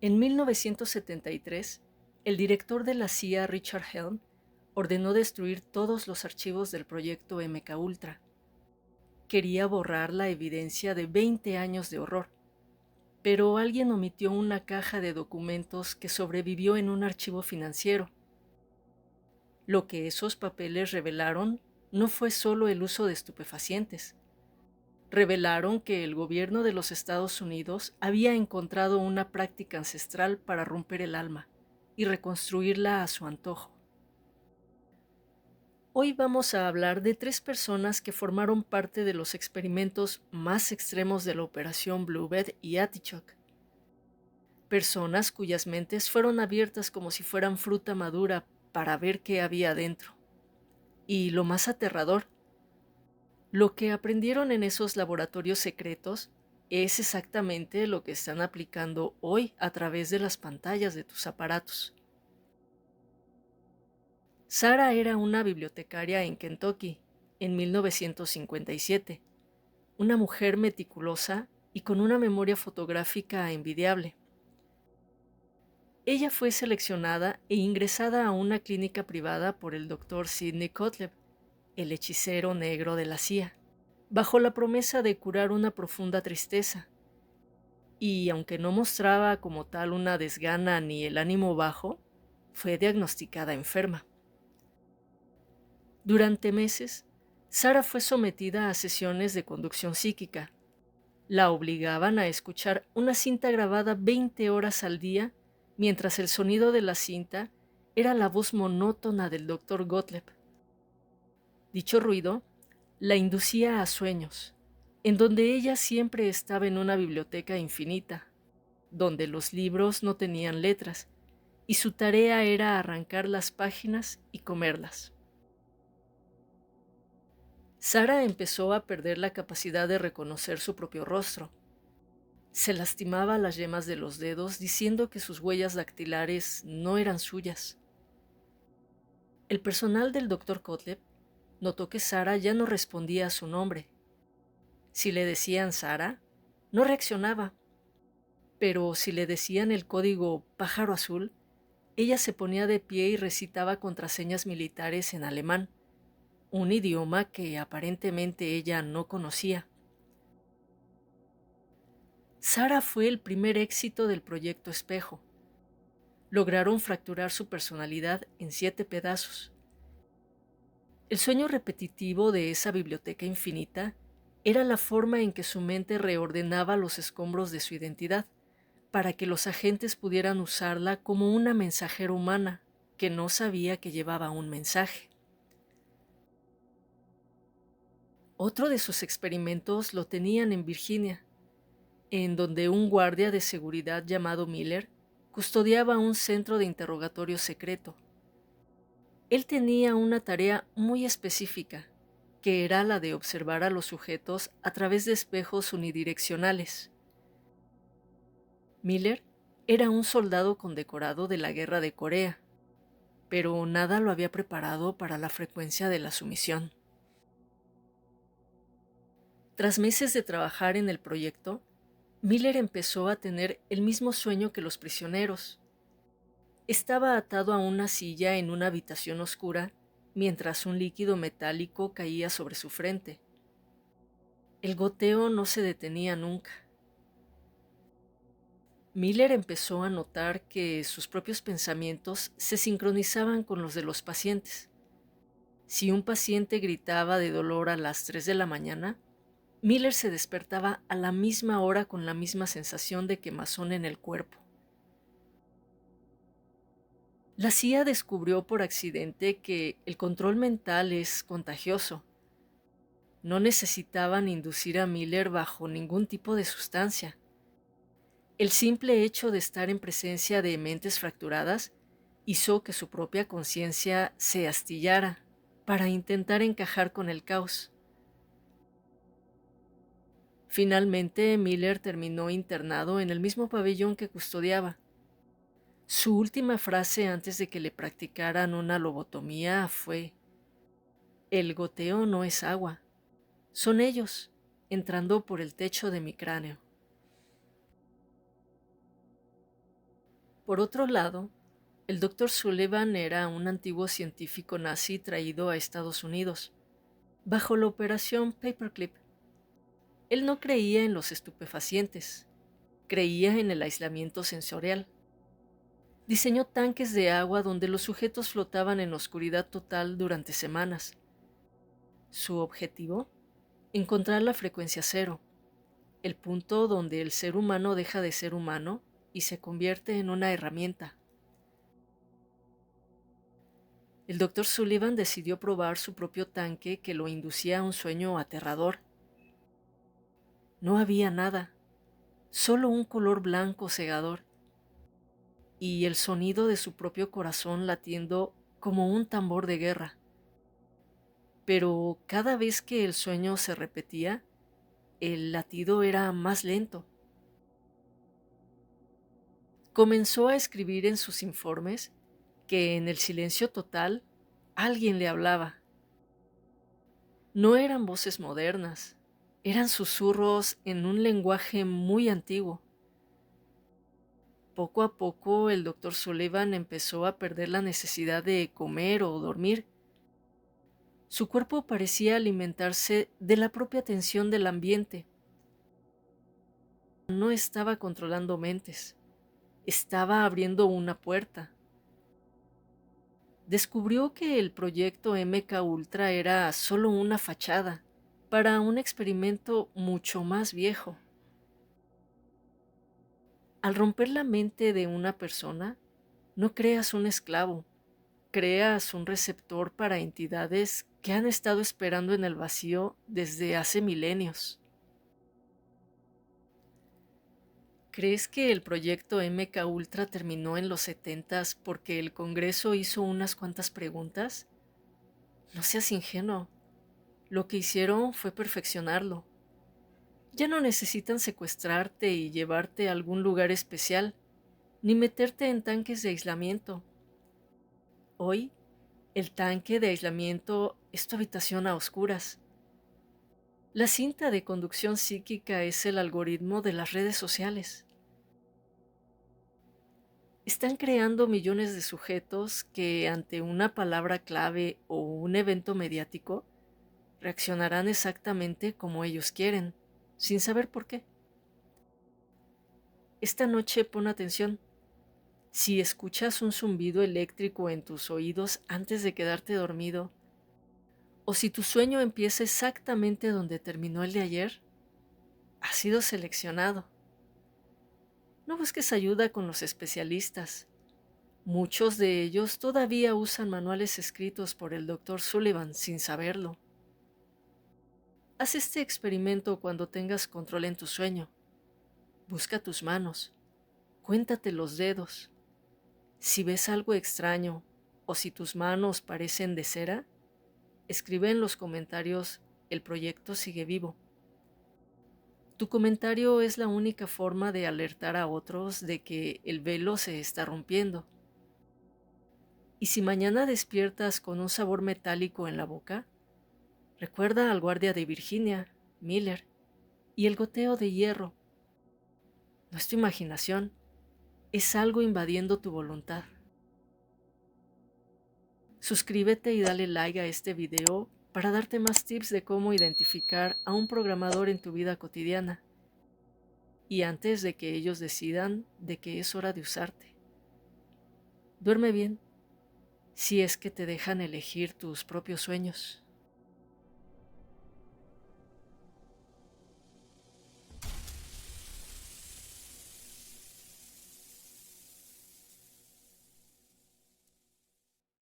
En 1973, el director de la CIA, Richard Helm, ordenó destruir todos los archivos del proyecto MKUltra. Quería borrar la evidencia de 20 años de horror, pero alguien omitió una caja de documentos que sobrevivió en un archivo financiero. Lo que esos papeles revelaron no fue solo el uso de estupefacientes. Revelaron que el gobierno de los Estados Unidos había encontrado una práctica ancestral para romper el alma y reconstruirla a su antojo. Hoy vamos a hablar de 3 personas que formaron parte de los experimentos más extremos de la Operación Bluebird y Artichoke. Personas cuyas mentes fueron abiertas como si fueran fruta madura para ver qué había dentro. Y lo más aterrador, lo que aprendieron en esos laboratorios secretos es exactamente lo que están aplicando hoy a través de las pantallas de tus aparatos. Sarah era una bibliotecaria en Kentucky en 1957, una mujer meticulosa y con una memoria fotográfica envidiable. Ella fue seleccionada e ingresada a una clínica privada por el Dr. Sidney Gottlieb, el hechicero negro de la CIA, bajo la promesa de curar una profunda tristeza. Y aunque no mostraba como tal una desgana ni el ánimo bajo, fue diagnosticada enferma. Durante meses, Sarah fue sometida a sesiones de conducción psíquica. La obligaban a escuchar una cinta grabada 20 horas al día, mientras el sonido de la cinta era la voz monótona del Dr. Gottlieb. Dicho ruido la inducía a sueños, en donde ella siempre estaba en una biblioteca infinita, donde los libros no tenían letras, y su tarea era arrancar las páginas y comerlas. Sarah empezó a perder la capacidad de reconocer su propio rostro. Se lastimaba las yemas de los dedos diciendo que sus huellas dactilares no eran suyas. El personal del Dr. Gottlieb notó que Sarah ya no respondía a su nombre. Si le decían Sarah, no reaccionaba, pero si le decían el código pájaro azul, ella se ponía de pie y recitaba contraseñas militares en alemán, un idioma que aparentemente ella no conocía. Sarah fue el primer éxito del proyecto Espejo. Lograron fracturar su personalidad en 7 pedazos. El sueño repetitivo de esa biblioteca infinita era la forma en que su mente reordenaba los escombros de su identidad, para que los agentes pudieran usarla como una mensajera humana que no sabía que llevaba un mensaje. Otro de sus experimentos lo tenían en Virginia, en donde un guardia de seguridad llamado Miller custodiaba un centro de interrogatorio secreto. Él tenía una tarea muy específica, que era la de observar a los sujetos a través de espejos unidireccionales. Miller era un soldado condecorado de la Guerra de Corea, pero nada lo había preparado para la frecuencia de la sumisión. Tras meses de trabajar en el proyecto, Miller empezó a tener el mismo sueño que los prisioneros. Estaba atado a una silla en una habitación oscura mientras un líquido metálico caía sobre su frente. El goteo no se detenía nunca. Miller empezó a notar que sus propios pensamientos se sincronizaban con los de los pacientes. Si un paciente gritaba de dolor a las 3 de la mañana, Miller se despertaba a la misma hora con la misma sensación de quemazón en el cuerpo. La CIA descubrió por accidente que el control mental es contagioso. No necesitaban inducir a Miller bajo ningún tipo de sustancia. El simple hecho de estar en presencia de mentes fracturadas hizo que su propia conciencia se astillara para intentar encajar con el caos. Finalmente, Miller terminó internado en el mismo pabellón que custodiaba. Su última frase antes de que le practicaran una lobotomía fue: "El goteo no es agua, son ellos entrando por el techo de mi cráneo". Por otro lado, el Dr. Sullivan era un antiguo científico nazi traído a Estados Unidos, bajo la operación Paperclip. Él no creía en los estupefacientes, creía en el aislamiento sensorial. Diseñó tanques de agua donde los sujetos flotaban en oscuridad total durante semanas. Su objetivo: encontrar la frecuencia cero, el punto donde el ser humano deja de ser humano y se convierte en una herramienta. El Dr. Sullivan decidió probar su propio tanque, que lo inducía a un sueño aterrador. No había nada, solo un color blanco cegador y el sonido de su propio corazón latiendo como un tambor de guerra. Pero cada vez que el sueño se repetía, el latido era más lento. Comenzó a escribir en sus informes que en el silencio total alguien le hablaba. No eran voces modernas, eran susurros en un lenguaje muy antiguo. Poco a poco el Dr. Sullivan empezó a perder la necesidad de comer o dormir. Su cuerpo parecía alimentarse de la propia tensión del ambiente. No estaba controlando mentes, estaba abriendo una puerta. Descubrió que el proyecto MK Ultra era solo una fachada para un experimento mucho más viejo. Al romper la mente de una persona, no creas un esclavo, creas un receptor para entidades que han estado esperando en el vacío desde hace milenios. ¿Crees que el proyecto MK Ultra terminó en los 70s porque el Congreso hizo unas cuantas preguntas? No seas ingenuo. Lo que hicieron fue perfeccionarlo. Ya no necesitan secuestrarte y llevarte a algún lugar especial, ni meterte en tanques de aislamiento. Hoy, el tanque de aislamiento es tu habitación a oscuras. La cinta de conducción psíquica es el algoritmo de las redes sociales. Están creando millones de sujetos que, ante una palabra clave o un evento mediático, reaccionarán exactamente como ellos quieren, sin saber por qué. Esta noche pon atención. Si escuchas un zumbido eléctrico en tus oídos antes de quedarte dormido, o si tu sueño empieza exactamente donde terminó el de ayer, has sido seleccionado. No busques ayuda con los especialistas. Muchos de ellos todavía usan manuales escritos por el Dr. Sullivan sin saberlo. Haz este experimento cuando tengas control en tu sueño. Busca tus manos, cuéntate los dedos. Si ves algo extraño o si tus manos parecen de cera, escribe en los comentarios: el proyecto sigue vivo. Tu comentario es la única forma de alertar a otros de que el velo se está rompiendo. Y si mañana despiertas con un sabor metálico en la boca, recuerda al guardia de Virginia, Miller, y el goteo de hierro. No es tu imaginación, es algo invadiendo tu voluntad. Suscríbete y dale like a este video para darte más tips de cómo identificar a un programador en tu vida cotidiana y antes de que ellos decidan de que es hora de usarte. Duerme bien, si es que te dejan elegir tus propios sueños.